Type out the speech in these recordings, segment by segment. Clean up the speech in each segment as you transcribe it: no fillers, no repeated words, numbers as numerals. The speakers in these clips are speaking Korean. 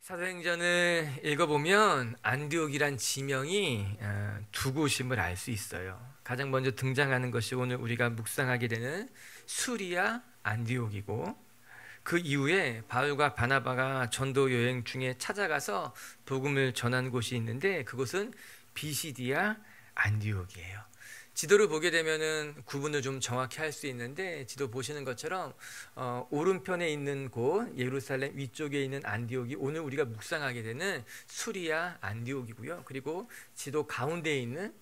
사도행전을 읽어보면 안디옥이란 지명이 두 곳임을 알 수 있어요. 가장 먼저 등장하는 것이 오늘 우리가 묵상하게 되는 수리아 안디옥이고, 그 이후에 바울과 바나바가 전도 여행 중에 찾아가서 복음을 전한 곳이 있는데 그곳은 비시디아 안디옥이에요. 지도를 보게 되면은 구분을 좀 정확히 할 수 있는데, 지도 보시는 것처럼 오른편에 있는 곳 예루살렘 위쪽에 있는 안디옥이 오늘 우리가 묵상하게 되는 수리아 안디옥이고요. 그리고 지도 가운데에 있는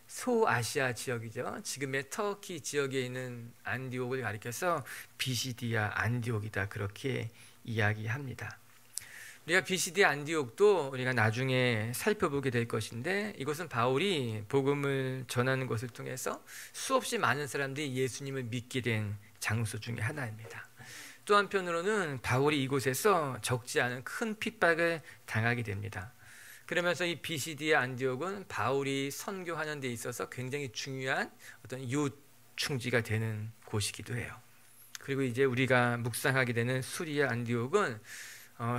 소아시아 지역이죠. 지금의 터키 지역에 있는 안디옥을 가리켜서 비시디아 안디옥이다, 그렇게 이야기합니다. 우리가 비시디아 안디옥도 우리가 나중에 살펴보게 될 것인데, 이곳은 바울이 복음을 전하는 것을 통해서 수없이 많은 사람들이 예수님을 믿게 된 장소 중에 하나입니다. 또 한편으로는 바울이 이곳에서 적지 않은 큰 핍박을 당하게 됩니다. 그러면서 이 비시디아 안디옥은 바울이 선교하는 데 있어서 굉장히 중요한 어떤 요충지가 되는 곳이기도 해요. 그리고 이제 우리가 묵상하게 되는 수리아 안디옥은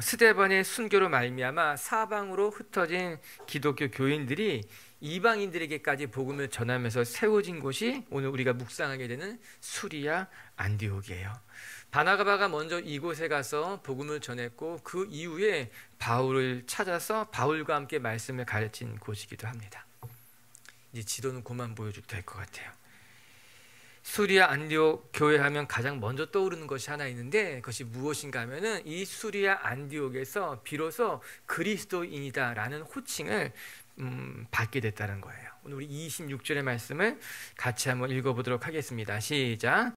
스데반의 순교로 말미암아 사방으로 흩어진 기독교 교인들이 이방인들에게까지 복음을 전하면서 세워진 곳이 오늘 우리가 묵상하게 되는 수리아 안디옥이에요. 바나바가 먼저 이곳에 가서 복음을 전했고, 그 이후에 바울을 찾아서 바울과 함께 말씀을 가르친 곳이기도 합니다. 이제 지도는 그만 보여줘도 될 것 같아요. 수리아 안디옥 교회 하면 가장 먼저 떠오르는 것이 하나 있는데, 그것이 무엇인가 하면은 이 수리아 안디옥에서 비로소 그리스도인이다라는 호칭을 받게 됐다는 거예요. 오늘 우리 26절의 말씀을 같이 한번 읽어보도록 하겠습니다. 시작.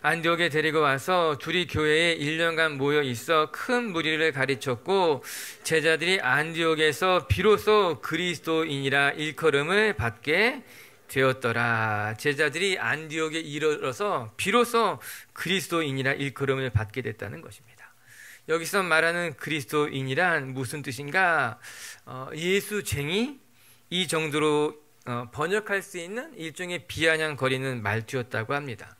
안디옥에 데리고 와서 둘이 교회에 1년간 모여 있어 큰 무리를 가르쳤고, 제자들이 안디옥에서 비로소 그리스도인이라 일컬음을 받게 되었더라. 제자들이 안디옥에 이르러서 비로소 그리스도인이라 일컬음을 받게 됐다는 것입니다. 여기서 말하는 그리스도인이란 무슨 뜻인가? 예수쟁이, 이 정도로 번역할 수 있는 일종의 비아냥거리는 말투였다고 합니다.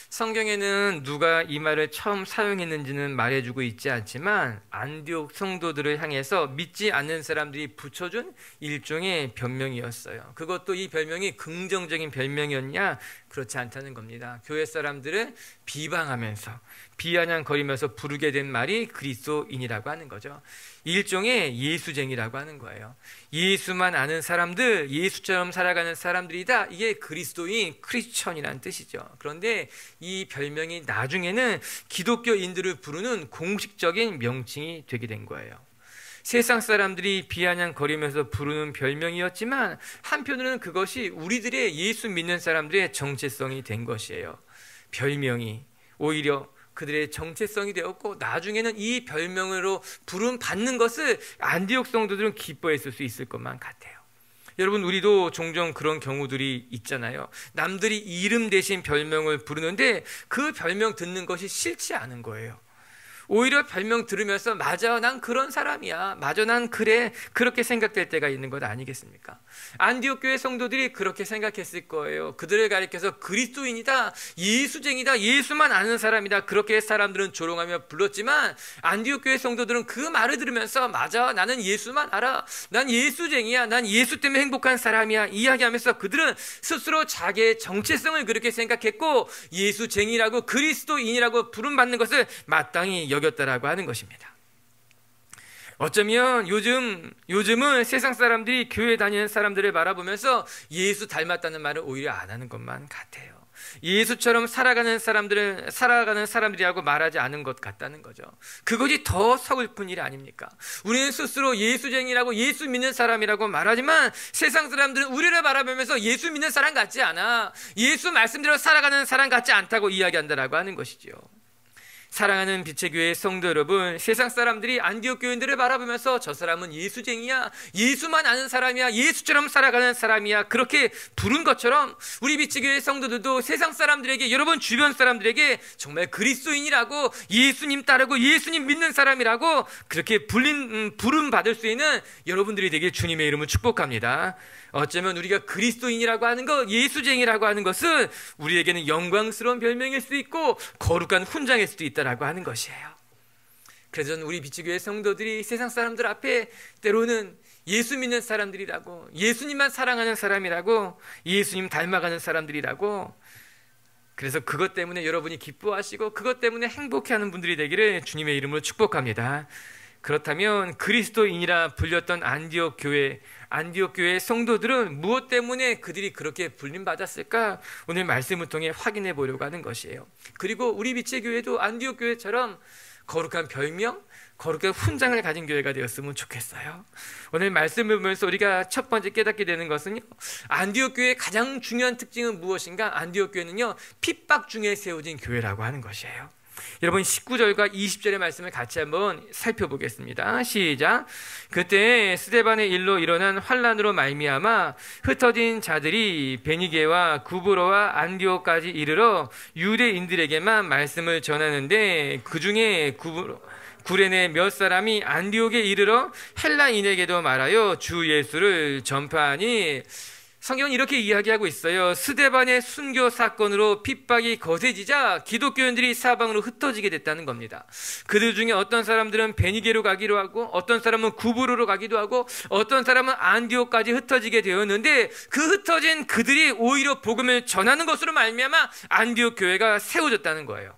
성경에는 누가 이 말을 처음 사용했는지는 말해주고 있지 않지만, 안디옥 성도들을 향해서 믿지 않는 사람들이 붙여준 일종의 별명이었어요. 그것도 이 별명이 긍정적인 별명이었냐? 그렇지 않다는 겁니다. 교회 사람들을 비방하면서 비아냥거리면서 부르게 된 말이 그리스도인이라고 하는 거죠. 일종의 예수쟁이라고 하는 거예요. 예수만 아는 사람들, 예수처럼 살아가는 사람들이다, 이게 그리스도인, 크리스천이라는 뜻이죠. 그런데 이 별명이 나중에는 기독교인들을 부르는 공식적인 명칭이 되게 된 거예요. 세상 사람들이 비아냥거리면서 부르는 별명이었지만, 한편으로는 그것이 우리들의 예수 믿는 사람들의 정체성이 된 것이에요. 별명이 오히려 그들의 정체성이 되었고, 나중에는 이 별명으로 부름 받는 것을 안디옥 성도들은 기뻐했을 수 있을 것만 같아요. 여러분, 우리도 종종 그런 경우들이 있잖아요. 남들이 이름 대신 별명을 부르는데 그 별명 듣는 것이 싫지 않은 거예요. 오히려 별명 들으면서 맞아, 난 그런 사람이야, 맞아, 난 그래, 그렇게 생각될 때가 있는 것 아니겠습니까? 안디옥 교회 성도들이 그렇게 생각했을 거예요. 그들을 가리켜서 그리스도인이다, 예수쟁이다, 예수만 아는 사람이다, 그렇게 사람들은 조롱하며 불렀지만, 안디옥 교회 성도들은 그 말을 들으면서 맞아, 나는 예수만 알아, 난 예수쟁이야, 난 예수 때문에 행복한 사람이야 이야기하면서 그들은 스스로 자기의 정체성을 그렇게 생각했고, 예수쟁이라고 그리스도인이라고 부름받는 것을 마땅히 여겼다라고 하는 것입니다. 어쩌면 요즘은 세상 사람들이 교회 다니는 사람들을 바라보면서 예수 닮았다는 말을 오히려 안 하는 것만 같아요. 예수처럼 살아가는 사람들이라고 말하지 않은 것 같다는 거죠. 그것이 더 서글픈 일 아닙니까? 우리는 스스로 예수쟁이라고, 예수 믿는 사람이라고 말하지만, 세상 사람들은 우리를 바라보면서 예수 믿는 사람 같지 않아, 예수 말씀대로 살아가는 사람 같지 않다고 이야기한다라고 하는 것이죠. 사랑하는 빛의 교회 성도 여러분, 세상 사람들이 안디옥 교인들을 바라보면서 저 사람은 예수쟁이야, 예수만 아는 사람이야, 예수처럼 살아가는 사람이야, 그렇게 부른 것처럼 우리 빛의 교회 성도들도 세상 사람들에게, 여러분 주변 사람들에게 정말 그리스도인이라고, 예수님 따르고 예수님 믿는 사람이라고 그렇게 부름 받을 수 있는 여러분들이 되길 주님의 이름으로 축복합니다. 어쩌면 우리가 그리스도인이라고 하는 것, 예수쟁이라고 하는 것은 우리에게는 영광스러운 별명일 수도 있고 거룩한 훈장일 수도 있다라고 하는 것이에요. 그래서 저는 우리 빛의 성도들이 세상 사람들 앞에 때로는 예수 믿는 사람들이라고, 예수님만 사랑하는 사람이라고, 예수님 닮아가는 사람들이라고, 그래서 그것 때문에 여러분이 기뻐하시고 그것 때문에 행복해하는 분들이 되기를 주님의 이름으로 축복합니다. 그렇다면 그리스도인이라 불렸던 안디옥 교회 성도들은 무엇 때문에 그들이 그렇게 불림받았을까? 오늘 말씀을 통해 확인해 보려고 하는 것이에요. 그리고 우리 빛의 교회도 안디옥 교회처럼 거룩한 별명, 거룩한 훈장을 가진 교회가 되었으면 좋겠어요. 오늘 말씀을 보면서 우리가 첫 번째 깨닫게 되는 것은요, 안디옥 교회의 가장 중요한 특징은 무엇인가? 안디옥 교회는요, 핍박 중에 세워진 교회라고 하는 것이에요. 여러분 19절과 20절의 말씀을 같이 한번 살펴보겠습니다. 시작. 그때 스데반의 일로 일어난 환난으로 말미암아 흩어진 자들이 베니게와 구브로와 안디옥까지 이르러 유대인들에게만 말씀을 전하는데 그 중에 구레네 몇 사람이 안디옥에 이르러 헬라인에게도 말하여 주 예수를 전파하니, 성경은 이렇게 이야기하고 있어요. 스데반의 순교 사건으로 핍박이 거세지자 기독교인들이 사방으로 흩어지게 됐다는 겁니다. 그들 중에 어떤 사람들은 베니게로 가기로 하고, 어떤 사람은 구브로로 가기도 하고, 어떤 사람은 안디옥까지 흩어지게 되었는데, 그 흩어진 그들이 오히려 복음을 전하는 것으로 말미암아 안디옥 교회가 세워졌다는 거예요.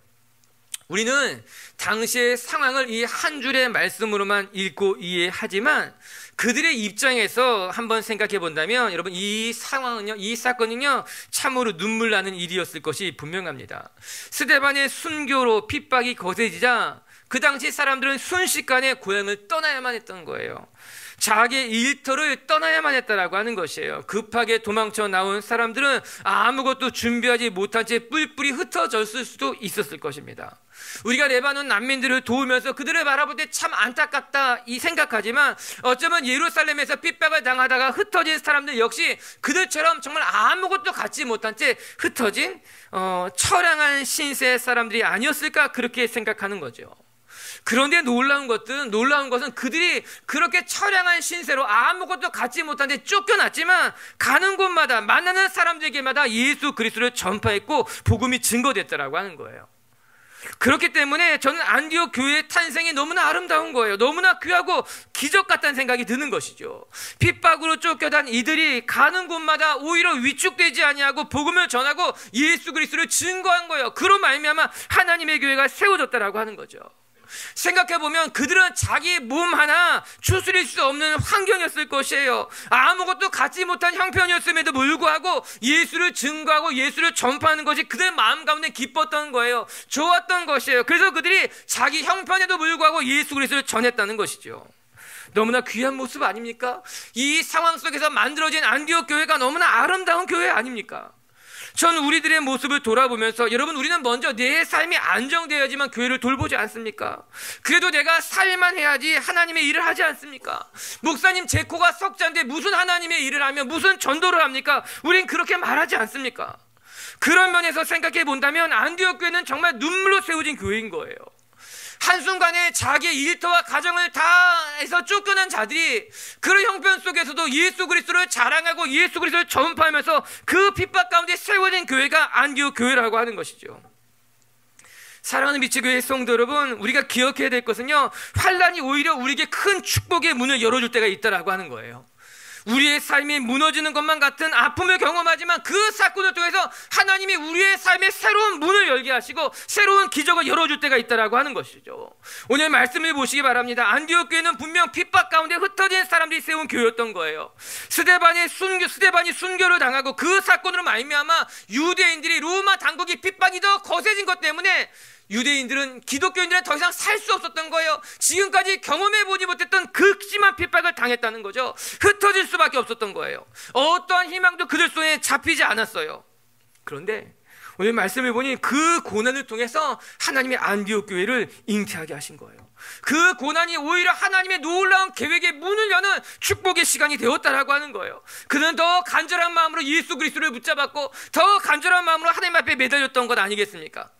우리는 당시의 상황을 이 한 줄의 말씀으로만 읽고 이해하지만 그들의 입장에서 한번 생각해 본다면 여러분, 이 상황은요, 이 사건은요, 참으로 눈물 나는 일이었을 것이 분명합니다. 스데반의 순교로 핍박이 거세지자 그 당시 사람들은 순식간에 고향을 떠나야만 했던 거예요. 자기의 일터를 떠나야만 했다라고 하는 것이에요. 급하게 도망쳐 나온 사람들은 아무것도 준비하지 못한 채 뿔뿔이 흩어졌을 수도 있었을 것입니다. 우리가 레바논 난민들을 도우면서 그들을 바라볼 때 참 안타깝다 이 생각하지만, 어쩌면 예루살렘에서 핍박을 당하다가 흩어진 사람들 역시 그들처럼 정말 아무것도 갖지 못한 채 흩어진 처량한 신세의 사람들이 아니었을까, 그렇게 생각하는 거죠. 그런데 놀라운 것은 그들이 그렇게 처량한 신세로 아무것도 갖지 못한 데 쫓겨났지만 가는 곳마다 만나는 사람들에게마다 예수 그리스도를 전파했고 복음이 증거됐다라고 하는 거예요. 그렇기 때문에 저는 안디옥 교회의 탄생이 너무나 아름다운 거예요. 너무나 귀하고 기적 같다는 생각이 드는 것이죠. 핍박으로 쫓겨난 이들이 가는 곳마다 오히려 위축되지 아니하고 복음을 전하고 예수 그리스도를 증거한 거예요. 그로 말미암아 하나님의 교회가 세워졌다라고 하는 거죠. 생각해보면 그들은 자기 몸 하나 추스릴 수 없는 환경이었을 것이에요. 아무것도 갖지 못한 형편이었음에도 불구하고 예수를 증거하고 예수를 전파하는 것이 그들 마음 가운데 기뻤던 거예요. 좋았던 것이에요. 그래서 그들이 자기 형편에도 불구하고 예수 그리스도를 전했다는 것이죠. 너무나 귀한 모습 아닙니까? 이 상황 속에서 만들어진 안디옥 교회가 너무나 아름다운 교회 아닙니까? 전 우리들의 모습을 돌아보면서, 여러분, 우리는 먼저 내 삶이 안정되어야지만 교회를 돌보지 않습니까? 그래도 내가 살만 해야지 하나님의 일을 하지 않습니까? 목사님 제 코가 석자인데 무슨 하나님의 일을 하며 무슨 전도를 합니까? 우린 그렇게 말하지 않습니까? 그런 면에서 생각해 본다면 안디옥 교회는 정말 눈물로 세워진 교회인 거예요. 한순간에 자기의 일터와 가정을 다 해서 쫓겨난 자들이 그런 형편 속에서도 예수 그리스도를 자랑하고 예수 그리스도를 전파하면서 그 핍박 가운데 세워진 교회가 안디옥 교회라고 하는 것이죠. 사랑하는 빛의 교회 성도 여러분, 우리가 기억해야 될 것은요, 환난이 오히려 우리에게 큰 축복의 문을 열어줄 때가 있다라고 하는 거예요. 우리의 삶이 무너지는 것만 같은 아픔을 경험하지만 그 사건을 통해서 하나님이 우리의 삶에 새로운 문을 열게 하시고 새로운 기적을 열어줄 때가 있다라고 하는 것이죠. 오늘 말씀을 보시기 바랍니다. 안디옥 교회는 분명 핍박 가운데 흩어진 사람들이 세운 교회였던 거예요. 스데반이 순교를 당하고 그 사건으로 말미암아 유대인들이 로마 당국이 핍박이 더 거세진 것 때문에 유대인들은, 기독교인들은 더 이상 살 수 없었던 거예요. 지금까지 경험해보지 못했던 극심한 핍박을 당했다는 거죠. 흩어질 수밖에 없었던 거예요. 어떠한 희망도 그들 손에 잡히지 않았어요. 그런데 오늘 말씀을 보니 그 고난을 통해서 하나님의 안디옥 교회를 잉태하게 하신 거예요. 그 고난이 오히려 하나님의 놀라운 계획의 문을 여는 축복의 시간이 되었다라고 하는 거예요. 그는 더 간절한 마음으로 예수 그리스도를 붙잡았고 더 간절한 마음으로 하나님 앞에 매달렸던 것 아니겠습니까?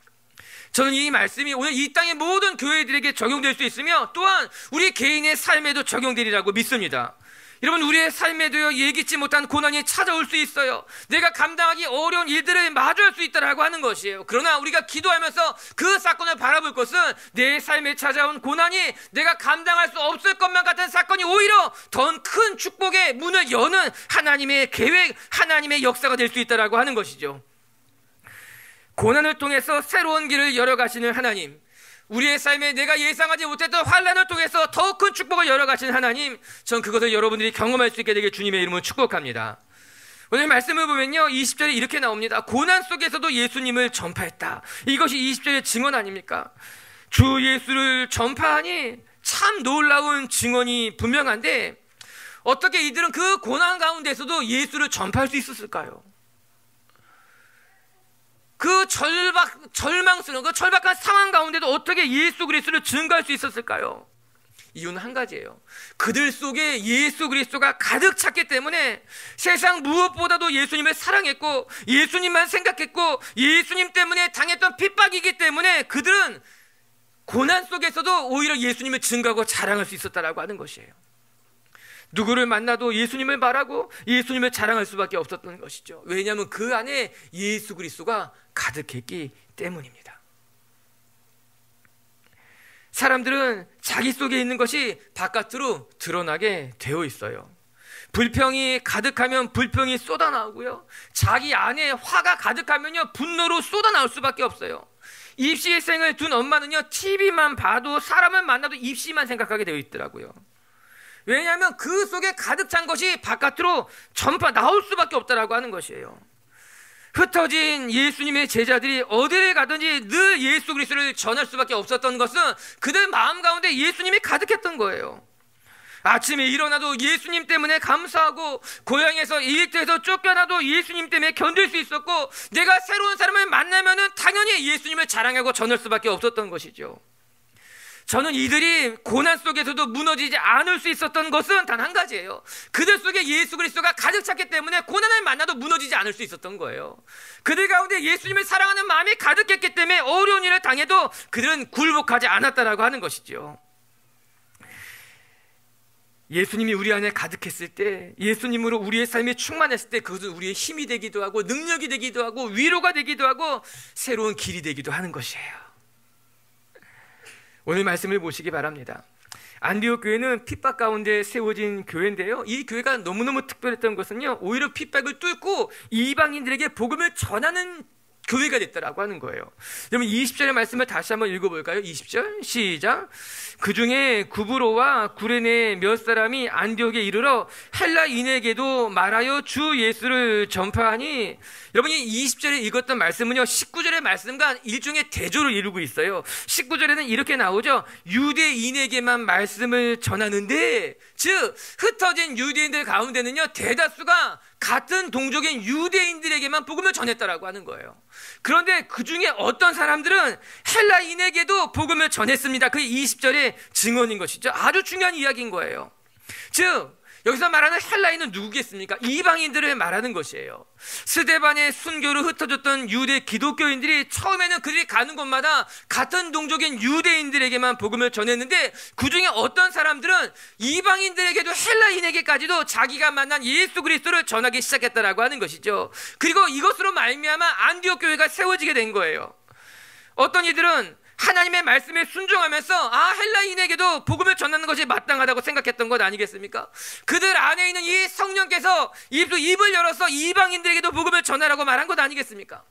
저는 이 말씀이 오늘 이 땅의 모든 교회들에게 적용될 수 있으며 또한 우리 개인의 삶에도 적용되리라고 믿습니다. 여러분, 우리의 삶에도요, 예기치 못한 고난이 찾아올 수 있어요. 내가 감당하기 어려운 일들을 마주할 수 있다라고 하는 것이에요. 그러나 우리가 기도하면서 그 사건을 바라볼 것은 내 삶에 찾아온 고난이 내가 감당할 수 없을 것만 같은 사건이 오히려 더 큰 축복의 문을 여는 하나님의 계획, 하나님의 역사가 될 수 있다라고 하는 것이죠. 고난을 통해서 새로운 길을 열어가시는 하나님, 우리의 삶에 내가 예상하지 못했던 환난을 통해서 더 큰 축복을 열어가신 하나님, 전 그것을 여러분들이 경험할 수 있게 되길 주님의 이름으로 축복합니다. 오늘 말씀을 보면요, 20절에 이렇게 나옵니다. 고난 속에서도 예수님을 전파했다. 이것이 20절의 증언 아닙니까? 주 예수를 전파하니 참 놀라운 증언이 분명한데, 어떻게 이들은 그 고난 가운데서도 예수를 전파할 수 있었을까요? 그 절망스러운 그 절박한 상황 가운데도 어떻게 예수 그리스도를 증거할 수 있었을까요? 이유는 한 가지예요. 그들 속에 예수 그리스도가 가득 찼기 때문에 세상 무엇보다도 예수님을 사랑했고 예수님만 생각했고 예수님 때문에 당했던 핍박이기 때문에 그들은 고난 속에서도 오히려 예수님을 증거하고 자랑할 수 있었다라고 하는 것이에요. 누구를 만나도 예수님을 말하고 예수님을 자랑할 수밖에 없었던 것이죠. 왜냐하면 그 안에 예수 그리스도가 가득했기 때문입니다. 사람들은 자기 속에 있는 것이 바깥으로 드러나게 되어 있어요. 불평이 가득하면 불평이 쏟아나오고요, 자기 안에 화가 가득하면요 분노로 쏟아나올 수밖에 없어요. 입시생을 둔 엄마는요, TV만 봐도 사람을 만나도 입시만 생각하게 되어 있더라고요. 왜냐하면 그 속에 가득 찬 것이 바깥으로 나올 수밖에 없다라고 하는 것이에요. 흩어진 예수님의 제자들이 어디를 가든지 늘 예수 그리스도를 전할 수밖에 없었던 것은 그들 마음 가운데 예수님이 가득했던 거예요. 아침에 일어나도 예수님 때문에 감사하고, 고향에서 일터에서 쫓겨나도 예수님 때문에 견딜 수 있었고, 내가 새로운 사람을 만나면은 당연히 예수님을 자랑하고 전할 수밖에 없었던 것이죠. 저는 이들이 고난 속에서도 무너지지 않을 수 있었던 것은 단 한 가지예요. 그들 속에 예수 그리스도가 가득 찼기 때문에 고난을 만나도 무너지지 않을 수 있었던 거예요. 그들 가운데 예수님을 사랑하는 마음이 가득했기 때문에 어려운 일을 당해도 그들은 굴복하지 않았다라고 하는 것이죠. 예수님이 우리 안에 가득했을 때, 예수님으로 우리의 삶이 충만했을 때 그것은 우리의 힘이 되기도 하고 능력이 되기도 하고 위로가 되기도 하고 새로운 길이 되기도 하는 것이에요. 오늘 말씀을 보시기 바랍니다. 안디옥 교회는 핍박 가운데 세워진 교회인데요, 이 교회가 너무너무 특별했던 것은요, 오히려 핍박을 뚫고 이방인들에게 복음을 전하는 교회가 됐다라고 하는 거예요. 여러분 20절의 말씀을 다시 한번 읽어볼까요? 20절 시작. 그 중에 구브로와 구레네 몇 사람이 안디옥에 이르러 헬라인에게도 말하여 주 예수를 전파하니, 여러분이 20절에 읽었던 말씀은요 19절의 말씀과 일종의 대조를 이루고 있어요. 19절에는 이렇게 나오죠. 유대인에게만 말씀을 전하는데, 즉 흩어진 유대인들 가운데는요 대다수가 같은 동족인 유대인들에게만 복음을 전했다라고 하는 거예요. 그런데 그 중에 어떤 사람들은 헬라인에게도 복음을 전했습니다. 그게 20절의 증언인 것이죠. 아주 중요한 이야기인 거예요. 즉 여기서 말하는 헬라인은 누구겠습니까? 이방인들을 말하는 것이에요. 스데반의 순교로 흩어졌던 유대 기독교인들이 처음에는 그들이 가는 곳마다 같은 동족인 유대인들에게만 복음을 전했는데, 그 중에 어떤 사람들은 이방인들에게도 헬라인에게까지도 자기가 만난 예수 그리스도를 전하기 시작했다라고 하는 것이죠. 그리고 이것으로 말미암아 안디옥 교회가 세워지게 된 거예요. 어떤 이들은 하나님의 말씀에 순종하면서 헬라인에게도 복음을 전하는 것이 마땅하다고 생각했던 것 아니겠습니까? 그들 안에 있는 이 성령께서 입을 열어서 이방인들에게도 복음을 전하라고 말한 것 아니겠습니까?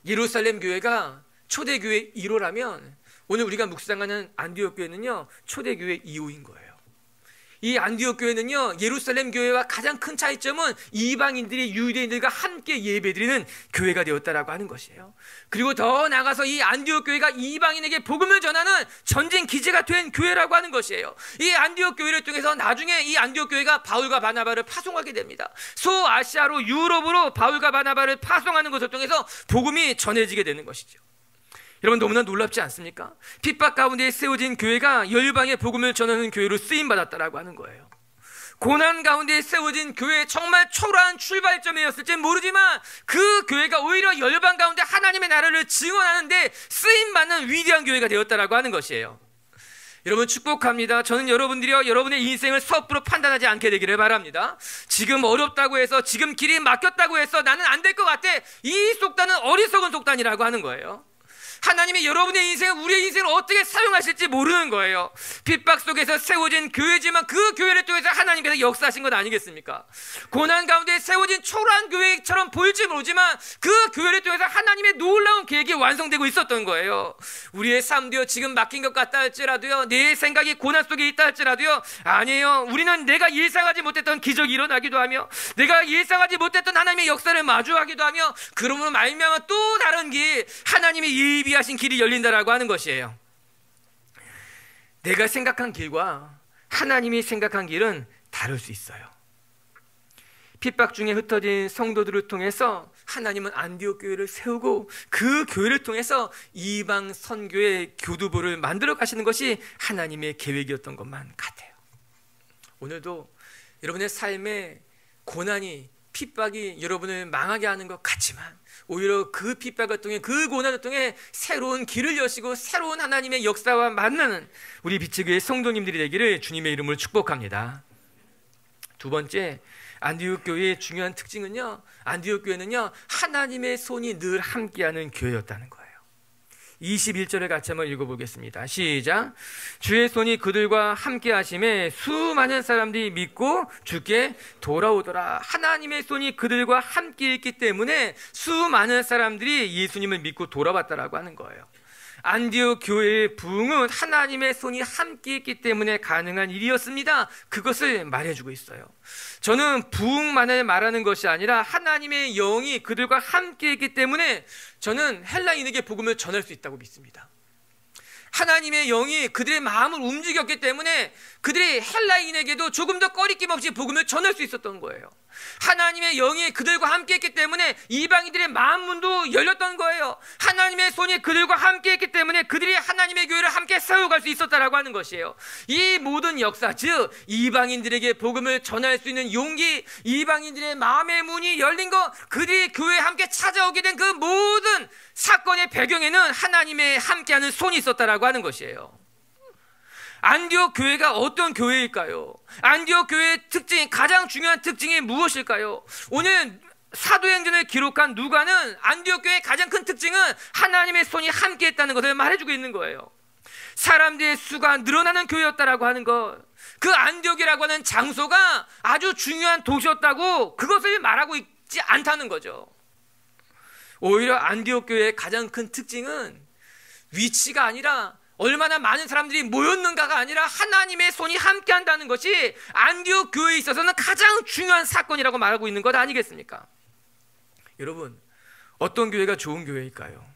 예루살렘 교회가 초대교회 1호라면 오늘 우리가 묵상하는 안디옥 교회는요 초대교회 2호인 거예요. 이 안디옥 교회는요 예루살렘 교회와 가장 큰 차이점은 이방인들이 유대인들과 함께 예배드리는 교회가 되었다라고 하는 것이에요. 그리고 더 나아가서 이 안디옥 교회가 이방인에게 복음을 전하는 전진 기지가 된 교회라고 하는 것이에요. 이 안디옥 교회를 통해서 나중에 이 안디옥 교회가 바울과 바나바를 파송하게 됩니다. 소아시아로 유럽으로 바울과 바나바를 파송하는 것을 통해서 복음이 전해지게 되는 것이죠. 여러분 너무나 놀랍지 않습니까? 핍박 가운데 세워진 교회가 열방의 복음을 전하는 교회로 쓰임받았다라고 하는 거예요. 고난 가운데 세워진 교회, 정말 초라한 출발점이었을지 모르지만 그 교회가 오히려 열방 가운데 하나님의 나라를 증언하는데 쓰임받는 위대한 교회가 되었다라고 하는 것이에요. 여러분 축복합니다. 저는 여러분들이요, 여러분의 인생을 섣부로 판단하지 않게 되기를 바랍니다. 지금 어렵다고 해서, 지금 길이 막혔다고 해서 나는 안 될 것 같아, 이 속단은 어리석은 속단이라고 하는 거예요. 하나님이 여러분의 인생을, 우리의 인생을 어떻게 사용하실지 모르는 거예요. 핍박 속에서 세워진 교회지만 그 교회를 통해서 하나님께서 역사하신 것 아니겠습니까? 고난 가운데 세워진 초라한 교회처럼 보일지 모르지만 그 교회를 통해서 하나님의 놀라운 계획이 완성되고 있었던 거예요. 우리의 삶도요, 지금 막힌 것 같다 할지라도요, 내 생각이 고난 속에 있다 할지라도요, 아니에요. 우리는 내가 예상하지 못했던 기적이 일어나기도 하며, 내가 예상하지 못했던 하나님의 역사를 마주하기도 하며, 그러므로 말미암아 또 다른 길, 하나님의 예비하신 길이 열린다라고 하는 것이에요. 내가 생각한 길과 하나님이 생각한 길은 다를 수 있어요. 핍박 중에 흩어진 성도들을 통해서 하나님은 안디옥 교회를 세우고 그 교회를 통해서 이방 선교의 교두보를 만들어 가시는 것이 하나님의 계획이었던 것만 같아요. 오늘도 여러분의 삶에 고난이, 핍박이 여러분을 망하게 하는 것 같지만 오히려 그 핍박을 통해, 그 고난을 통해 새로운 길을 여시고 새로운 하나님의 역사와 만나는 우리 빛의교회 성도님들이 되기를 주님의 이름으로 축복합니다. 두 번째, 안디옥 교회의 중요한 특징은요, 안디옥 교회는요, 하나님의 손이 늘 함께하는 교회였다는 거예요. 21절을 같이 한번 읽어보겠습니다. 시작. 주의 손이 그들과 함께 하심에 수많은 사람들이 믿고 주께 돌아오더라. 하나님의 손이 그들과 함께 있기 때문에 수많은 사람들이 예수님을 믿고 돌아왔다라고 하는 거예요. 안디옥 교회의 부흥은 하나님의 손이 함께 있기 때문에 가능한 일이었습니다. 그것을 말해주고 있어요. 저는 부흥만을 말하는 것이 아니라 하나님의 영이 그들과 함께 있기 때문에 저는 헬라인에게 복음을 전할 수 있다고 믿습니다. 하나님의 영이 그들의 마음을 움직였기 때문에 그들이 헬라인에게도 조금 더 꺼리낌 없이 복음을 전할 수 있었던 거예요. 하나님의 영이 그들과 함께 했기 때문에 이방인들의 마음문도 열렸던 거예요. 하나님의 손이 그들과 함께 했기 때문에 그들이 하나님의 교회를 함께 세워갈 수 있었다라고 하는 것이에요. 이 모든 역사, 즉 이방인들에게 복음을 전할 수 있는 용기, 이방인들의 마음의 문이 열린 것, 그들이 교회에 함께 찾아오게 된 그 모든 사건의 배경에는 하나님의 함께하는 손이 있었다라고 하는 것이에요. 안디옥 교회가 어떤 교회일까요? 안디옥 교회의 특징, 가장 중요한 특징이 무엇일까요? 오늘 사도행전을 기록한 누가는 안디옥 교회의 가장 큰 특징은 하나님의 손이 함께했다는 것을 말해주고 있는 거예요. 사람들의 수가 늘어나는 교회였다라고 하는 것, 그 안디옥이라고 하는 장소가 아주 중요한 도시였다고 그것을 말하고 있지 않다는 거죠. 오히려 안디옥 교회의 가장 큰 특징은 위치가 아니라 얼마나 많은 사람들이 모였는가가 아니라 하나님의 손이 함께한다는 것이 안디옥 교회에 있어서는 가장 중요한 사건이라고 말하고 있는 것 아니겠습니까? 여러분, 어떤 교회가 좋은 교회일까요?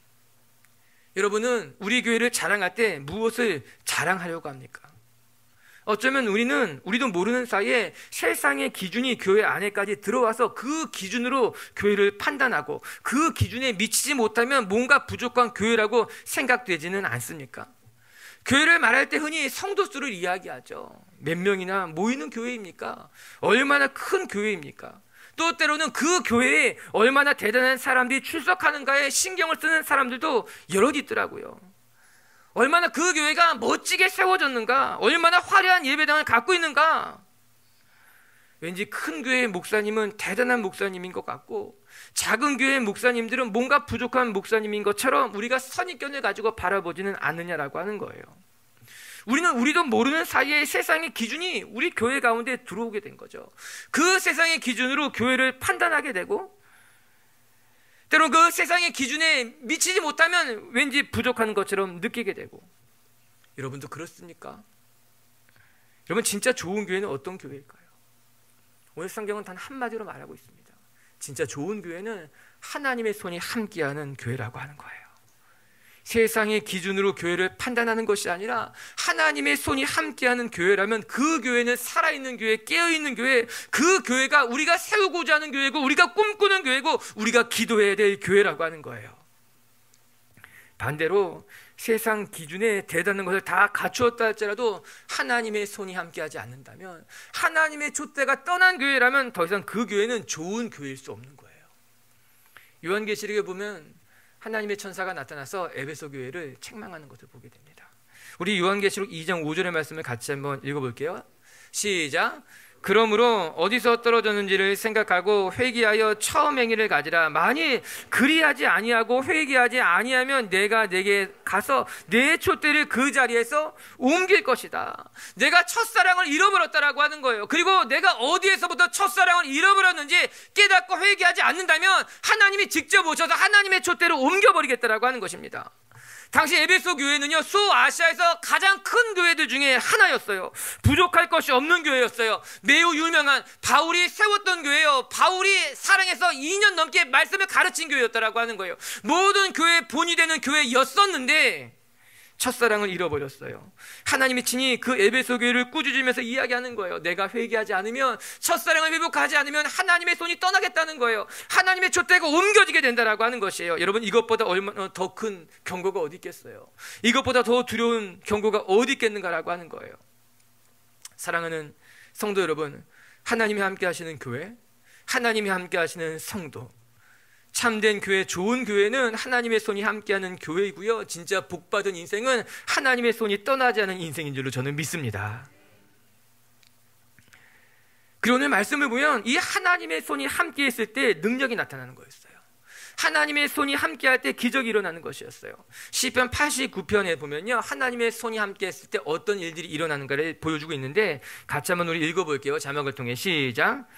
여러분은 우리 교회를 자랑할 때 무엇을 자랑하려고 합니까? 어쩌면 우리도 모르는 사이에 세상의 기준이 교회 안에까지 들어와서 그 기준으로 교회를 판단하고 그 기준에 미치지 못하면 뭔가 부족한 교회라고 생각되지는 않습니까? 교회를 말할 때 흔히 성도 수를 이야기하죠. 몇 명이나 모이는 교회입니까? 얼마나 큰 교회입니까? 또 때로는 그 교회에 얼마나 대단한 사람들이 출석하는가에 신경을 쓰는 사람들도 여럿 있더라고요. 얼마나 그 교회가 멋지게 세워졌는가, 얼마나 화려한 예배당을 갖고 있는가. 왠지 큰 교회의 목사님은 대단한 목사님인 것 같고 작은 교회의 목사님들은 뭔가 부족한 목사님인 것처럼 우리가 선입견을 가지고 바라보지는 않느냐라고 하는 거예요. 우리도 모르는 사이에 세상의 기준이 우리 교회 가운데 들어오게 된 거죠. 그 세상의 기준으로 교회를 판단하게 되고 때론 그 세상의 기준에 미치지 못하면 왠지 부족한 것처럼 느끼게 되고. 여러분도 그렇습니까? 여러분, 진짜 좋은 교회는 어떤 교회일까요? 오늘 성경은 단 한마디로 말하고 있습니다. 진짜 좋은 교회는 하나님의 손이 함께하는 교회라고 하는 거예요. 세상의 기준으로 교회를 판단하는 것이 아니라 하나님의 손이 함께하는 교회라면 그 교회는 살아있는 교회, 깨어있는 교회, 그 교회가 우리가 세우고자 하는 교회고 우리가 꿈꾸는 교회고 우리가 기도해야 될 교회라고 하는 거예요. 반대로 세상 기준에 대단한 것을 다 갖추었다 할지라도 하나님의 손이 함께하지 않는다면, 하나님의 촛대가 떠난 교회라면 더 이상 그 교회는 좋은 교회일 수 없는 거예요. 요한계시록에 보면 하나님의 천사가 나타나서 에베소 교회를 책망하는 것을 보게 됩니다. 우리 요한계시록 2장 5절의 말씀을 같이 한번 읽어볼게요. 시작. 그러므로 어디서 떨어졌는지를 생각하고 회개하여 처음 행위를 가지라. 만일 그리하지 아니하고 회개하지 아니하면 내가 내게 가서 내 촛대를 그 자리에서 옮길 것이다. 내가 첫사랑을 잃어버렸다라고 하는 거예요. 그리고 내가 어디에서부터 첫사랑을 잃어버렸는지 깨닫고 회개하지 않는다면 하나님이 직접 오셔서 하나님의 촛대를 옮겨버리겠다라고 하는 것입니다. 당시 에베소 교회는요, 소아시아에서 가장 큰 교회들 중에 하나였어요. 부족할 것이 없는 교회였어요. 매우 유명한 바울이 세웠던 교회요. 바울이 사랑해서 2년 넘게 말씀을 가르친 교회였다라고 하는 거예요. 모든 교회의 본이 되는 교회였었는데 첫사랑을 잃어버렸어요. 하나님이 친히 그 에베소 교회를 꾸짖으면서 이야기하는 거예요. 내가 회개하지 않으면, 첫사랑을 회복하지 않으면 하나님의 손이 떠나겠다는 거예요. 하나님의 촛대가 옮겨지게 된다라고 하는 것이에요. 여러분, 이것보다 얼마나 더 큰 경고가 어디 있겠어요? 이것보다 더 두려운 경고가 어디 있겠는가라고 하는 거예요. 사랑하는 성도 여러분, 하나님이 함께 하시는 교회, 하나님이 함께 하시는 성도, 참된 교회, 좋은 교회는 하나님의 손이 함께하는 교회이고요. 진짜 복받은 인생은 하나님의 손이 떠나지 않은 인생인 줄로 저는 믿습니다. 그리고 오늘 말씀을 보면 이 하나님의 손이 함께했을 때 능력이 나타나는 거였어요. 하나님의 손이 함께할 때 기적이 일어나는 것이었어요. 시편 89편에 보면요, 하나님의 손이 함께했을 때 어떤 일들이 일어나는가를 보여주고 있는데 같이 한번 우리 읽어볼게요. 자막을 통해 시작.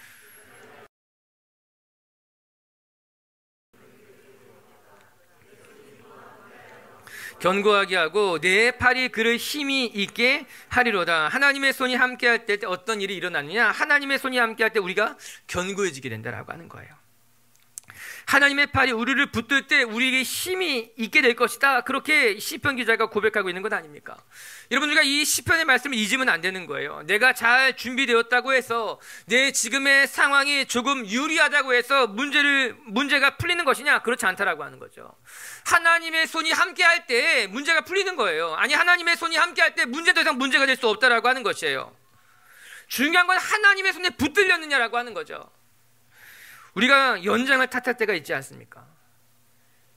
견고하게 하고 내 팔이 그를 힘이 있게 하리로다. 하나님의 손이 함께할 때 어떤 일이 일어나느냐? 하나님의 손이 함께할 때 우리가 견고해지게 된다라고 하는 거예요. 하나님의 팔이 우리를 붙들 때 우리에게 힘이 있게 될 것이다. 그렇게 시편 기자가 고백하고 있는 것 아닙니까? 여러분, 우리가 이 시편의 말씀을 잊으면 안 되는 거예요. 내가 잘 준비되었다고 해서 내 지금의 상황이 조금 유리하다고 해서 문제가 풀리는 것이냐? 그렇지 않다라고 하는 거죠. 하나님의 손이 함께할 때 문제가 풀리는 거예요. 아니, 하나님의 손이 함께할 때 문제 더 이상 문제가 될 수 없다라고 하는 것이에요. 중요한 건 하나님의 손에 붙들렸느냐라고 하는 거죠. 우리가 연장을 탓할 때가 있지 않습니까?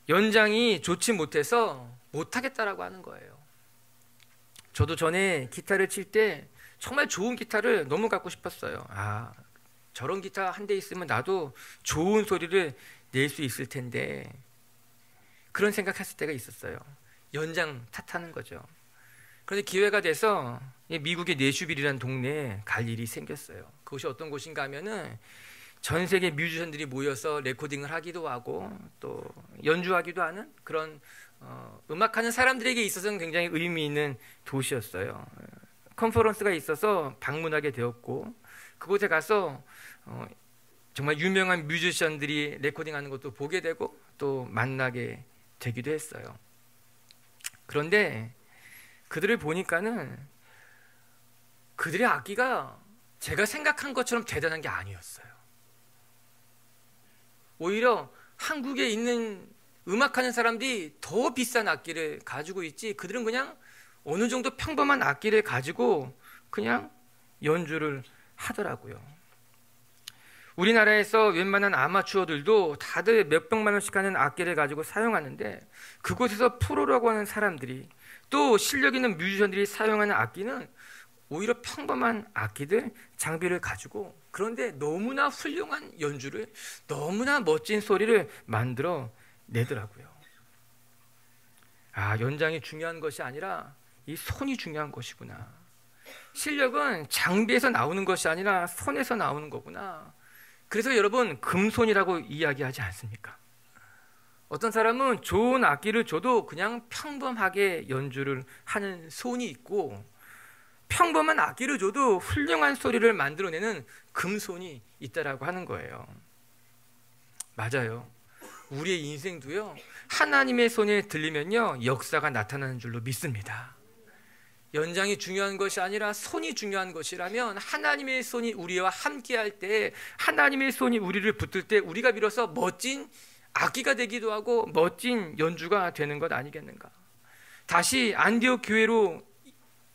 연장이 좋지 못해서 못하겠다라고 하는 거예요. 저도 전에 기타를 칠 때 정말 좋은 기타를 너무 갖고 싶었어요. 아, 저런 기타 한 대 있으면 나도 좋은 소리를 낼 수 있을 텐데, 그런 생각했을 때가 있었어요. 연장 탓하는 거죠. 그런데 기회가 돼서 미국의 내슈빌이라는 동네에 갈 일이 생겼어요. 그곳이 어떤 곳인가 하면은 전 세계 뮤지션들이 모여서 레코딩을 하기도 하고 또 연주하기도 하는 그런 음악하는 사람들에게 있어서는 굉장히 의미 있는 도시였어요. 컨퍼런스가 있어서 방문하게 되었고, 그곳에 가서 정말 유명한 뮤지션들이 레코딩하는 것도 보게 되고 또 만나게 되기도 했어요. 그런데 그들을 보니까는 그들의 악기가 제가 생각한 것처럼 대단한 게 아니었어요. 오히려 한국에 있는 음악하는 사람들이 더 비싼 악기를 가지고 있지, 그들은 그냥 어느 정도 평범한 악기를 가지고 그냥 연주를 하더라고요. 우리나라에서 웬만한 아마추어들도 다들 몇백만 원씩 하는 악기를 가지고 사용하는데, 그곳에서 프로라고 하는 사람들이, 또 실력 있는 뮤지션들이 사용하는 악기는 오히려 평범한 악기들, 장비를 가지고, 그런데 너무나 훌륭한 연주를, 너무나 멋진 소리를 만들어 내더라고요. 아, 연장이 중요한 것이 아니라 이 손이 중요한 것이구나. 실력은 장비에서 나오는 것이 아니라 손에서 나오는 거구나. 그래서 여러분, 금손이라고 이야기하지 않습니까? 어떤 사람은 좋은 악기를 줘도 그냥 평범하게 연주를 하는 손이 있고, 평범한 악기를 줘도 훌륭한 소리를 만들어내는 금손이 있다라고 하는 거예요. 맞아요. 우리의 인생도요, 하나님의 손에 들리면요, 역사가 나타나는 줄로 믿습니다. 연장이 중요한 것이 아니라 손이 중요한 것이라면, 하나님의 손이 우리와 함께할 때, 하나님의 손이 우리를 붙들 때 우리가 비로소 멋진 악기가 되기도 하고 멋진 연주가 되는 것 아니겠는가. 다시 안디옥 교회로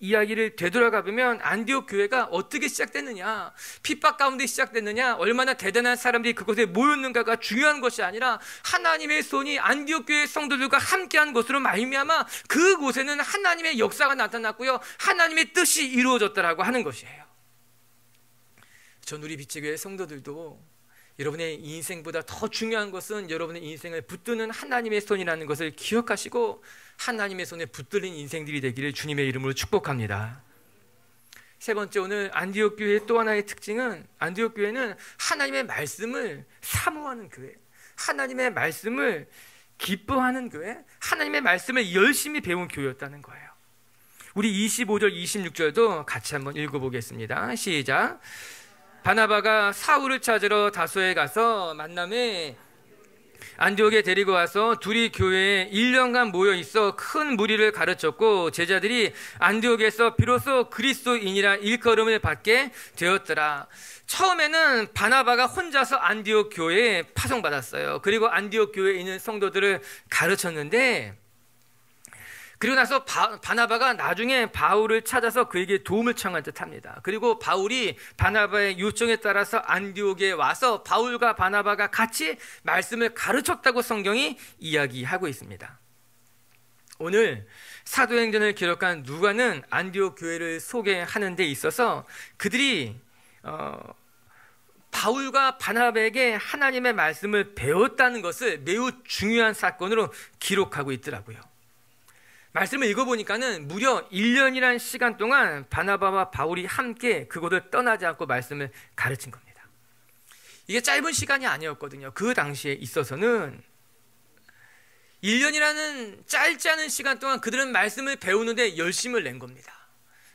이야기를 되돌아가 보면 안디옥 교회가 어떻게 시작됐느냐, 핍박 가운데 시작됐느냐, 얼마나 대단한 사람들이 그곳에 모였는가가 중요한 것이 아니라 하나님의 손이 안디옥 교회 성도들과 함께한 것으로 말미암아 그곳에는 하나님의 역사가 나타났고요, 하나님의 뜻이 이루어졌다라고 하는 것이에요. 전 우리 빛의 교회 성도들도 여러분의 인생보다 더 중요한 것은 여러분의 인생을 붙드는 하나님의 손이라는 것을 기억하시고 하나님의 손에 붙들린 인생들이 되기를 주님의 이름으로 축복합니다. 세 번째, 오늘 안디옥 교회의 또 하나의 특징은 안디옥 교회는 하나님의 말씀을 사모하는 교회, 하나님의 말씀을 기뻐하는 교회, 하나님의 말씀을 열심히 배운 교회였다는 거예요. 우리 25절 26절도 같이 한번 읽어보겠습니다. 시작. 바나바가 사울을 찾으러 다소에 가서 만남에 안디옥에 데리고 와서 둘이 교회에 1년간 모여 있어 큰 무리를 가르쳤고 제자들이 안디옥에서 비로소 그리스도인이라 일컬음을 받게 되었더라. 처음에는 바나바가 혼자서 안디옥 교회에 파송받았어요. 그리고 안디옥 교회에 있는 성도들을 가르쳤는데, 그리고 나서 바나바가 나중에 바울을 찾아서 그에게 도움을 청한 듯합니다. 그리고 바울이 바나바의 요청에 따라서 안디옥에 와서 바울과 바나바가 같이 말씀을 가르쳤다고 성경이 이야기하고 있습니다. 오늘 사도행전을 기록한 누가는 안디옥 교회를 소개하는 데 있어서 그들이 바울과 바나바에게 하나님의 말씀을 배웠다는 것을 매우 중요한 사건으로 기록하고 있더라고요. 말씀을 읽어보니까는 무려 1년이라는 시간 동안 바나바와 바울이 함께 그곳을 떠나지 않고 말씀을 가르친 겁니다. 이게 짧은 시간이 아니었거든요. 그 당시에 있어서는 1년이라는 짧지 않은 시간 동안 그들은 말씀을 배우는데 열심을 낸 겁니다.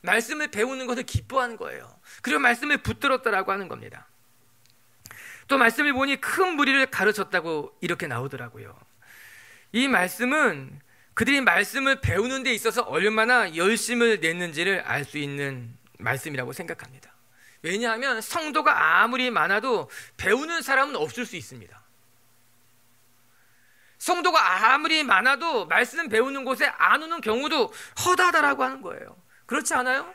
말씀을 배우는 것을 기뻐하는 거예요. 그리고 말씀을 붙들었다라고 하는 겁니다. 또 말씀을 보니 큰 무리를 가르쳤다고 이렇게 나오더라고요. 이 말씀은 그들이 말씀을 배우는 데 있어서 얼마나 열심을 냈는지를 알 수 있는 말씀이라고 생각합니다. 왜냐하면 성도가 아무리 많아도 배우는 사람은 없을 수 있습니다. 성도가 아무리 많아도 말씀 배우는 곳에 안 오는 경우도 허다하다라고 하는 거예요. 그렇지 않아요?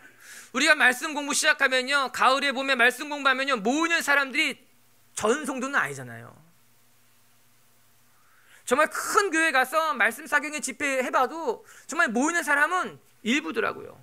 우리가 말씀 공부 시작하면요, 가을에 봄에 말씀 공부하면요, 모이는 사람들이 전 성도는 아니잖아요. 정말 큰 교회 가서 말씀 사경에 집회해봐도 정말 모이는 사람은 일부더라고요.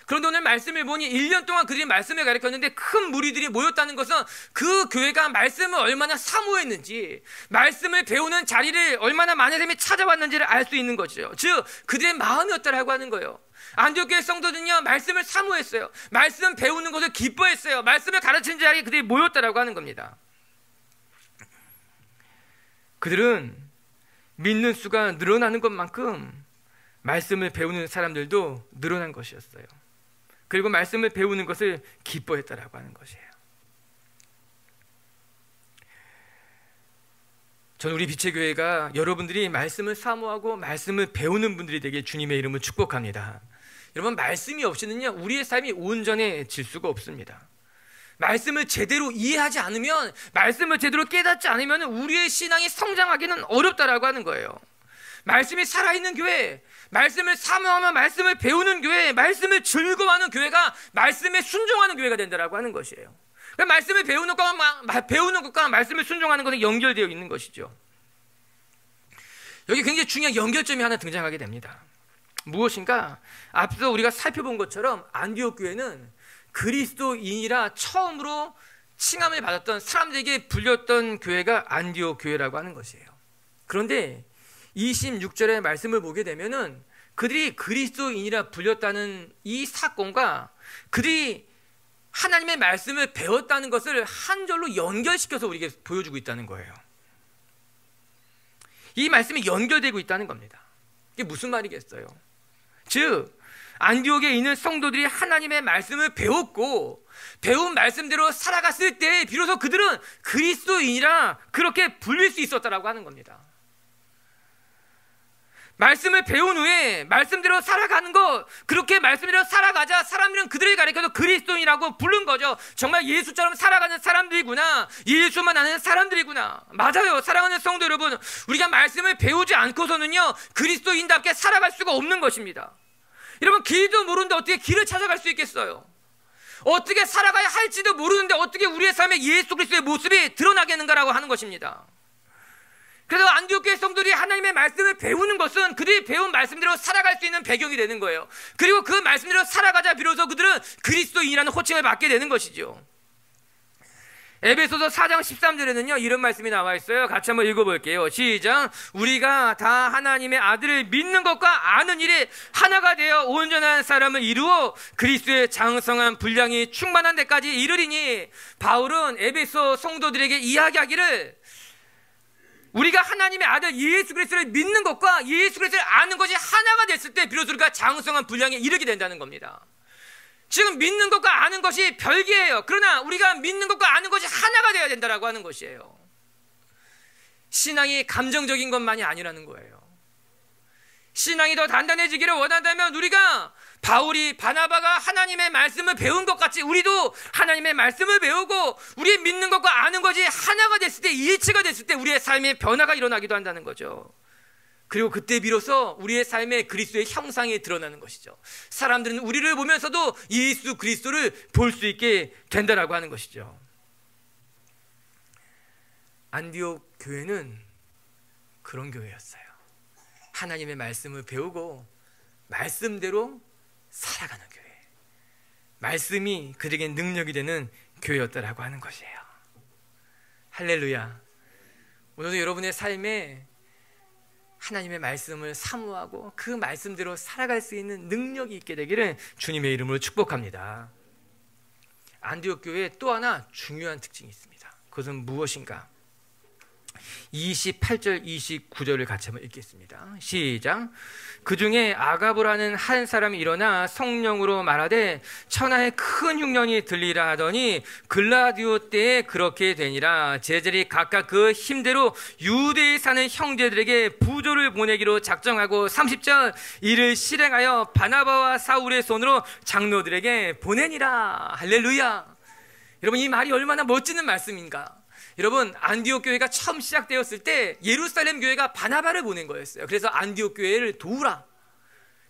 그런데 오늘 말씀을 보니 1년 동안 그들이 말씀을 가르쳤는데 큰 무리들이 모였다는 것은 그 교회가 말씀을 얼마나 사모했는지, 말씀을 배우는 자리를 얼마나 많은 사람이 찾아왔는지를 알 수 있는 거죠. 즉 그들의 마음이었다라고 하는 거예요. 안디옥 교회 성도들은요, 말씀을 사모했어요. 말씀 배우는 것을 기뻐했어요. 말씀을 가르치는 자리에 그들이 모였다라고 하는 겁니다. 그들은 믿는 수가 늘어나는 것만큼 말씀을 배우는 사람들도 늘어난 것이었어요. 그리고 말씀을 배우는 것을 기뻐했다라고 하는 것이에요. 저는 우리 빛의 교회가 여러분들이 말씀을 사모하고 말씀을 배우는 분들이 되게 주님의 이름을 축복합니다. 여러분, 말씀이 없이는요, 우리의 삶이 온전해질 수가 없습니다. 말씀을 제대로 이해하지 않으면, 말씀을 제대로 깨닫지 않으면 우리의 신앙이 성장하기는 어렵다라고 하는 거예요. 말씀이 살아있는 교회, 말씀을 사모하며 말씀을 배우는 교회, 말씀을 즐거워하는 교회가 말씀에 순종하는 교회가 된다라고 하는 것이에요. 그러니까 말씀을 배우는 것과 말씀을 순종하는 것은 연결되어 있는 것이죠. 여기 굉장히 중요한 연결점이 하나 등장하게 됩니다. 무엇인가? 앞서 우리가 살펴본 것처럼 안디옥 교회는 그리스도인이라 처음으로 칭함을 받았던 사람들에게 불렸던 교회가 안디옥 교회라고 하는 것이에요. 그런데 26절의 말씀을 보게 되면은 그들이 그리스도인이라 불렸다는 이 사건과 그들이 하나님의 말씀을 배웠다는 것을 한 절로 연결시켜서 우리에게 보여주고 있다는 거예요. 이 말씀이 연결되고 있다는 겁니다. 이게 무슨 말이겠어요? 즉 안디옥에 있는 성도들이 하나님의 말씀을 배웠고 배운 말씀대로 살아갔을 때 비로소 그들은 그리스도인이라 그렇게 불릴 수 있었다라고 하는 겁니다. 말씀을 배운 후에 말씀대로 살아가는 것, 그렇게 말씀대로 살아가자 사람들은 그들을 가리켜서 그리스도인이라고 부른 거죠. 정말 예수처럼 살아가는 사람들이구나, 예수만 아는 사람들이구나. 맞아요, 사랑하는 성도 여러분, 우리가 말씀을 배우지 않고서는요 그리스도인답게 살아갈 수가 없는 것입니다. 여러분, 길도 모르는데 어떻게 길을 찾아갈 수 있겠어요? 어떻게 살아가야 할지도 모르는데 어떻게 우리의 삶에 예수 그리스도의 모습이 드러나겠는가라고 하는 것입니다. 그래서 안디옥 교회 성도들이 하나님의 말씀을 배우는 것은 그들이 배운 말씀대로 살아갈 수 있는 배경이 되는 거예요. 그리고 그 말씀대로 살아가자 비로소 그들은 그리스도인이라는 호칭을 받게 되는 것이죠. 에베소서 4장 13절에는요 이런 말씀이 나와 있어요. 같이 한번 읽어볼게요. 시작. 우리가 다 하나님의 아들을 믿는 것과 아는 일에 하나가 되어 온전한 사람을 이루어 그리스도의 장성한 분량이 충만한 데까지 이르리니, 바울은 에베소 성도들에게 이야기하기를 우리가 하나님의 아들 예수 그리스도를 믿는 것과 예수 그리스도를 아는 것이 하나가 됐을 때 비로소 우리가 장성한 분량에 이르게 된다는 겁니다. 지금 믿는 것과 아는 것이 별개예요. 그러나 우리가 믿는 것과 아는 것이 하나가 되어야 된다라고 하는 것이에요. 신앙이 감정적인 것만이 아니라는 거예요. 신앙이 더 단단해지기를 원한다면 우리가 바울이 바나바가 하나님의 말씀을 배운 것 같이 우리도 하나님의 말씀을 배우고 우리의 믿는 것과 아는 것이 하나가 됐을 때, 일치가 됐을 때 우리의 삶에 변화가 일어나기도 한다는 거죠. 그리고 그때 비로소 우리의 삶에 그리스도의 형상이 드러나는 것이죠. 사람들은 우리를 보면서도 예수 그리스도를 볼 수 있게 된다라고 하는 것이죠. 안디옥 교회는 그런 교회였어요. 하나님의 말씀을 배우고 말씀대로 살아가는 교회, 말씀이 그들에게 능력이 되는 교회였다라고 하는 것이에요. 할렐루야. 오늘도 여러분의 삶에 하나님의 말씀을 사모하고 그 말씀대로 살아갈 수 있는 능력이 있게 되기를 주님의 이름으로 축복합니다. 안디옥 교회에 또 하나 중요한 특징이 있습니다. 그것은 무엇인가? 28절 29절을 같이 한번 읽겠습니다. 시작. 그 중에 아가보라는 한 사람이 일어나 성령으로 말하되 천하에 큰 흉년이 들리라 하더니 글라디오 때에 그렇게 되니라. 제자들이 각각 그 힘대로 유대에 사는 형제들에게 부조를 보내기로 작정하고 30절 이를 실행하여 바나바와 사울의 손으로 장로들에게 보내니라. 할렐루야. 여러분, 이 말이 얼마나 멋지는 말씀인가. 여러분, 안디옥 교회가 처음 시작되었을 때 예루살렘 교회가 바나바를 보낸 거였어요. 그래서 안디옥 교회를 도우라.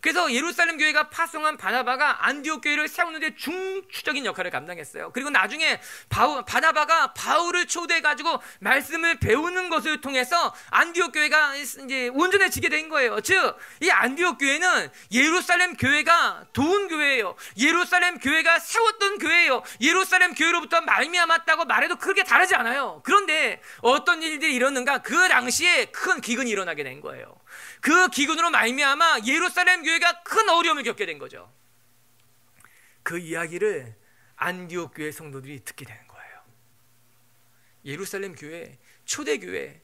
그래서 예루살렘 교회가 파송한 바나바가 안디옥 교회를 세우는 데 중추적인 역할을 감당했어요. 그리고 나중에 바나바가 바울을 초대해가지고 말씀을 배우는 것을 통해서 안디옥 교회가 이제 온전해지게 된 거예요. 즉, 이 안디옥 교회는 예루살렘 교회가 도운 교회예요. 예루살렘 교회가 세웠던 교회예요. 예루살렘 교회로부터 말미암았다고 말해도 크게 다르지 않아요. 그런데 어떤 일들이 일어났는가? 그 당시에 큰 기근이 일어나게 된 거예요. 그 기근으로 말미암아 예루살렘 교회가 큰 어려움을 겪게 된 거죠. 그 이야기를 안디옥 교회 성도들이 듣게 되는 거예요. 예루살렘 교회, 초대교회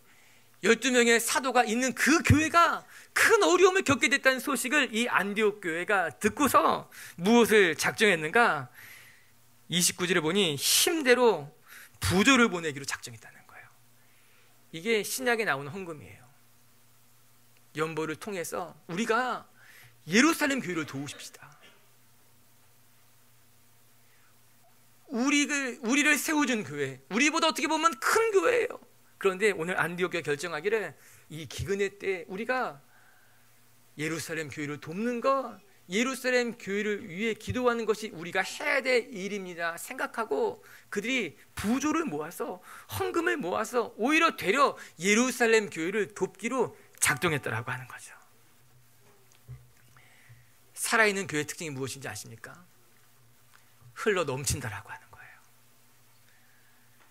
12명의 사도가 있는 그 교회가 큰 어려움을 겪게 됐다는 소식을 이 안디옥 교회가 듣고서 무엇을 작정했는가? 29절에 보니 힘대로 부조를 보내기로 작정했다는 거예요. 이게 신약에 나오는 헌금이에요. 연보를 통해서 우리가 예루살렘 교회를 도우십시다. 우리를 세워준 교회, 우리보다 어떻게 보면 큰 교회예요. 그런데 오늘 안디옥 교회가 결정하기를 이 기근의 때 우리가 예루살렘 교회를 돕는 것, 예루살렘 교회를 위해 기도하는 것이 우리가 해야 될 일입니다 생각하고 그들이 부조를 모아서 헌금을 모아서 오히려 되려 예루살렘 교회를 돕기로 작동했다라고 하는 거죠. 살아있는 교회의 특징이 무엇인지 아십니까? 흘러 넘친다라고 하는 거예요.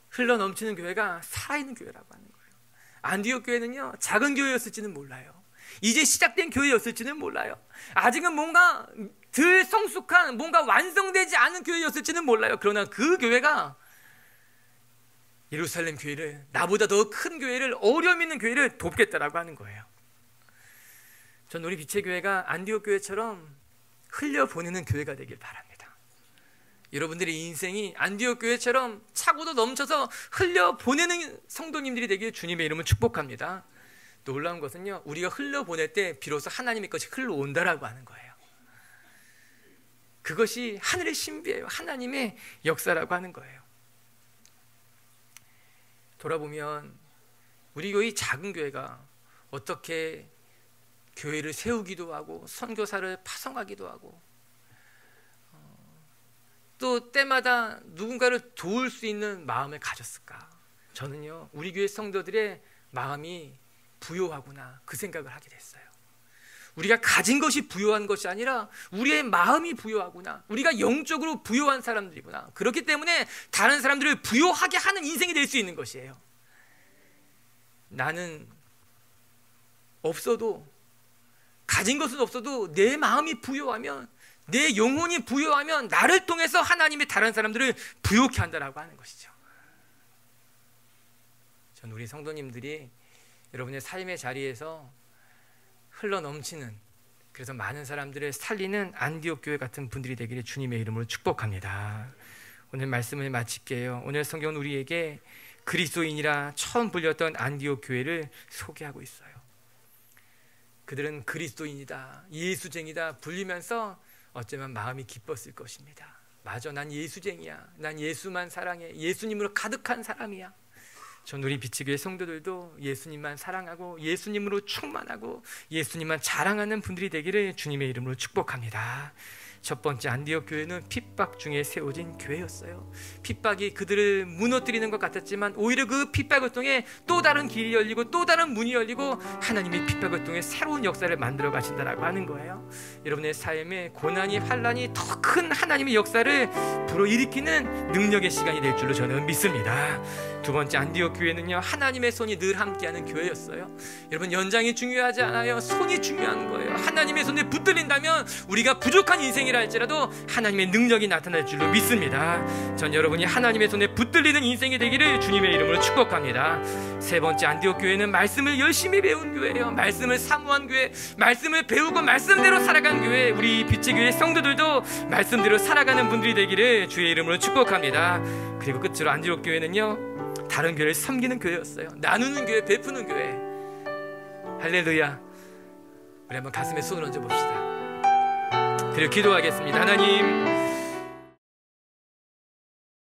흘러 넘치는 교회가 살아있는 교회라고 하는 거예요. 안디옥 교회는요, 작은 교회였을지는 몰라요. 이제 시작된 교회였을지는 몰라요. 아직은 뭔가 덜 성숙한, 뭔가 완성되지 않은 교회였을지는 몰라요. 그러나 그 교회가 예루살렘 교회를, 나보다 더 큰 교회를, 어려움 있는 교회를 돕겠다라고 하는 거예요. 전 우리 빛의 교회가 안디옥 교회처럼 흘려보내는 교회가 되길 바랍니다. 여러분들의 인생이 안디옥 교회처럼 차고도 넘쳐서 흘려보내는 성도님들이 되길 주님의 이름으로 축복합니다. 놀라운 것은요, 우리가 흘려보낼 때 비로소 하나님의 것이 흘러온다라고 하는 거예요. 그것이 하늘의 신비예요. 하나님의 역사라고 하는 거예요. 돌아보면 우리 교회 작은 교회가 어떻게 교회를 세우기도 하고 선교사를 파송하기도 하고 또 때마다 누군가를 도울 수 있는 마음을 가졌을까? 저는요, 우리 교회 성도들의 마음이 부요하구나, 그 생각을 하게 됐어요. 우리가 가진 것이 부요한 것이 아니라 우리의 마음이 부요하구나, 우리가 영적으로 부요한 사람들이구나. 그렇기 때문에 다른 사람들을 부요하게 하는 인생이 될 수 있는 것이에요. 나는 없어도, 가진 것은 없어도 내 마음이 부요하면, 내 영혼이 부요하면 나를 통해서 하나님이 다른 사람들을 부요케 한다라고 하는 것이죠. 전 우리 성도님들이 여러분의 삶의 자리에서 흘러넘치는, 그래서 많은 사람들을 살리는 안디옥 교회 같은 분들이 되기를 주님의 이름으로 축복합니다. 오늘 말씀을 마칠게요. 오늘 성경은 우리에게 그리스도인이라 처음 불렸던 안디옥 교회를 소개하고 있어요. 그들은 그리스도인이다, 예수쟁이다 불리면서 어쩌면 마음이 기뻤을 것입니다. 맞아, 난 예수쟁이야, 난 예수만 사랑해, 예수님으로 가득한 사람이야. 전 우리 비치교회 성도들도 예수님만 사랑하고 예수님으로 충만하고 예수님만 자랑하는 분들이 되기를 주님의 이름으로 축복합니다. 첫 번째, 안디옥 교회는 핍박 중에 세워진 교회였어요. 핍박이 그들을 무너뜨리는 것 같았지만 오히려 그 핍박을 통해 또 다른 길이 열리고 또 다른 문이 열리고 하나님이 핍박을 통해 새로운 역사를 만들어 가신다라고 하는 거예요. 여러분의 삶에 고난이, 환난이 더 큰 하나님의 역사를 불어일으키는 능력의 시간이 될 줄로 저는 믿습니다. 두 번째, 안디옥 교회는요, 하나님의 손이 늘 함께하는 교회였어요. 여러분, 연장이 중요하지 않아요. 손이 중요한 거예요. 하나님의 손에 붙들린다면 우리가 부족한 인생이라 할지라도 하나님의 능력이 나타날 줄로 믿습니다. 전 여러분이 하나님의 손에 붙들리는 인생이 되기를 주님의 이름으로 축복합니다. 세 번째, 안디옥 교회는 말씀을 열심히 배운 교회예요. 말씀을 사모한 교회, 말씀을 배우고 말씀대로 살아간 교회. 우리 빛의 교회 성도들도 말씀대로 살아가는 분들이 되기를 주의 이름으로 축복합니다. 그리고 끝으로 안디옥 교회는요, 다른 교회를 섬기는 교회였어요. 나누는 교회, 베푸는 교회. 할렐루야. 우리 한번 가슴에 손을 얹어 봅시다. 그리고 기도하겠습니다. 하나님,